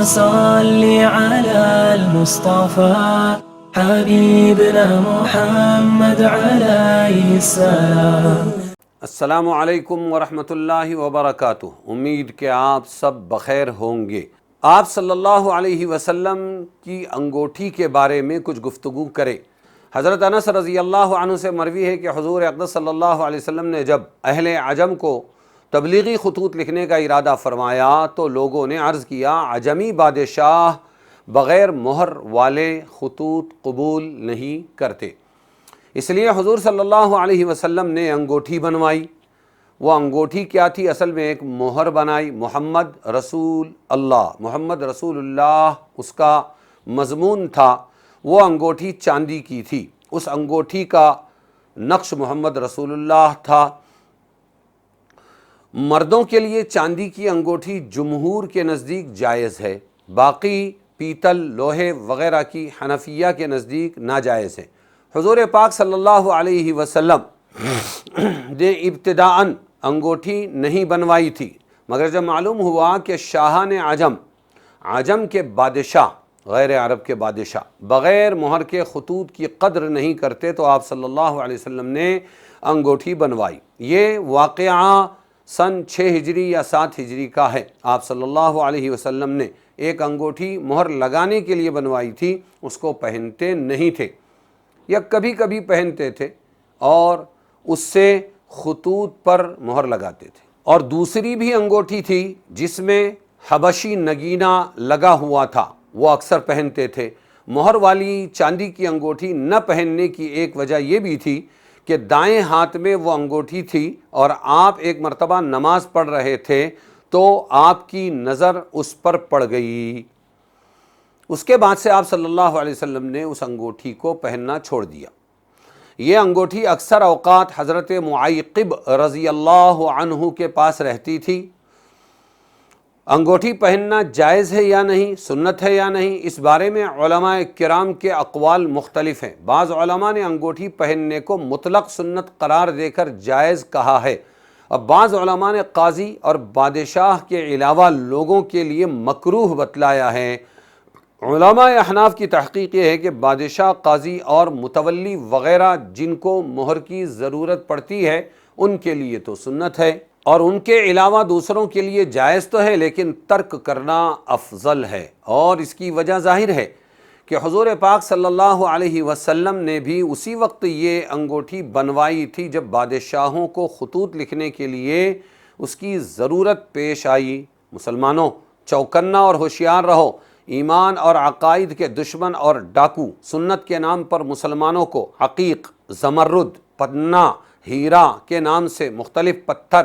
صل على المصطفى حبيبنا محمد عليه السلام۔ السلام علیکم ورحمۃ اللہ وبرکاتہ۔ امید کہ آپ سب بخیر ہوں گے۔ آپ صلی اللہ علیہ وسلم کی انگوٹھی کے بارے میں کچھ گفتگو کریں۔ حضرت انس رضی اللہ عنہ سے مروی ہے کہ حضور اقدس صلی اللہ علیہ وسلم نے جب اہل عجم کو تبلیغی خطوط لکھنے کا ارادہ فرمایا تو لوگوں نے عرض کیا عجمی بادشاہ بغیر مہر والے خطوط قبول نہیں کرتے، اس لیے حضور صلی اللہ علیہ وسلم نے انگوٹھی بنوائی۔ وہ انگوٹھی کیا تھی؟ اصل میں ایک مہر بنائی، محمد رسول اللہ، محمد رسول اللہ اس کا مضمون تھا۔ وہ انگوٹھی چاندی کی تھی، اس انگوٹھی کا نقش محمد رسول اللہ تھا۔ مردوں کے لیے چاندی کی انگوٹھی جمہور کے نزدیک جائز ہے، باقی پیتل، لوہے وغیرہ کی حنفیہ کے نزدیک ناجائز ہے۔ حضور پاک صلی اللہ علیہ وسلم نے ابتداءً انگوٹھی نہیں بنوائی تھی، مگر جب معلوم ہوا کہ شاہان عجم کے بادشاہ، غیر عرب کے بادشاہ بغیر مہر کے خطوط کی قدر نہیں کرتے تو آپ صلی اللہ علیہ وسلم نے انگوٹھی بنوائی۔ یہ واقعہ سن 6 ہجری یا 7 ہجری کا ہے۔ آپ صلی اللہ علیہ وسلم نے ایک انگوٹھی مہر لگانے کے لیے بنوائی تھی، اس کو پہنتے نہیں تھے یا کبھی کبھی پہنتے تھے اور اس سے خطوط پر مہر لگاتے تھے۔ اور دوسری بھی انگوٹھی تھی جس میں حبشی نگینہ لگا ہوا تھا، وہ اکثر پہنتے تھے۔ مہر والی چاندی کی انگوٹھی نہ پہننے کی ایک وجہ یہ بھی تھی کہ دائیں ہاتھ میں وہ انگوٹھی تھی اور آپ ایک مرتبہ نماز پڑھ رہے تھے تو آپ کی نظر اس پر پڑ گئی۔ اس کے بعد سے آپ صلی اللہ علیہ وسلم نے اس انگوٹھی کو پہننا چھوڑ دیا۔ یہ انگوٹھی اکثر اوقات حضرت معیقب رضی اللہ عنہ کے پاس رہتی تھی۔ انگوٹھی پہننا جائز ہے یا نہیں، سنت ہے یا نہیں، اس بارے میں علماء کرام کے اقوال مختلف ہیں۔ بعض علماء نے انگوٹھی پہننے کو مطلق سنت قرار دے کر جائز کہا ہے، اور بعض علماء نے قاضی اور بادشاہ کے علاوہ لوگوں کے لیے مکروہ بتلایا ہے۔ علماء احناف کی تحقیق یہ ہے کہ بادشاہ، قاضی اور متولی وغیرہ جن کو مہر کی ضرورت پڑتی ہے ان کے لیے تو سنت ہے، اور ان کے علاوہ دوسروں کے لیے جائز تو ہے لیکن ترک کرنا افضل ہے۔ اور اس کی وجہ ظاہر ہے کہ حضور پاک صلی اللہ علیہ وسلم نے بھی اسی وقت یہ انگوٹھی بنوائی تھی جب بادشاہوں کو خطوط لکھنے کے لیے اس کی ضرورت پیش آئی۔ مسلمانوں، چوکنا اور ہوشیار رہو، ایمان اور عقائد کے دشمن اور ڈاکو سنت کے نام پر مسلمانوں کو عقیق، زمرد، پدنا، ہیرا کے نام سے مختلف پتھر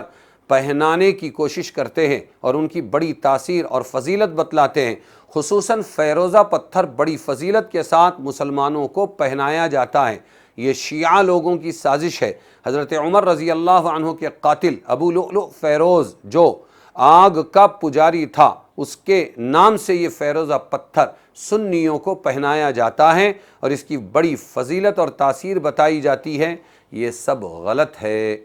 پہنانے کی کوشش کرتے ہیں اور ان کی بڑی تاثیر اور فضیلت بتلاتے ہیں۔ خصوصاً فیروزہ پتھر بڑی فضیلت کے ساتھ مسلمانوں کو پہنایا جاتا ہے۔ یہ شیعہ لوگوں کی سازش ہے۔ حضرت عمر رضی اللہ عنہ کے قاتل ابو لؤلؤ فیروز جو آگ کا پجاری تھا، اس کے نام سے یہ فیروزہ پتھر سنیوں کو پہنایا جاتا ہے اور اس کی بڑی فضیلت اور تاثیر بتائی جاتی ہے۔ یہ سب غلط ہے۔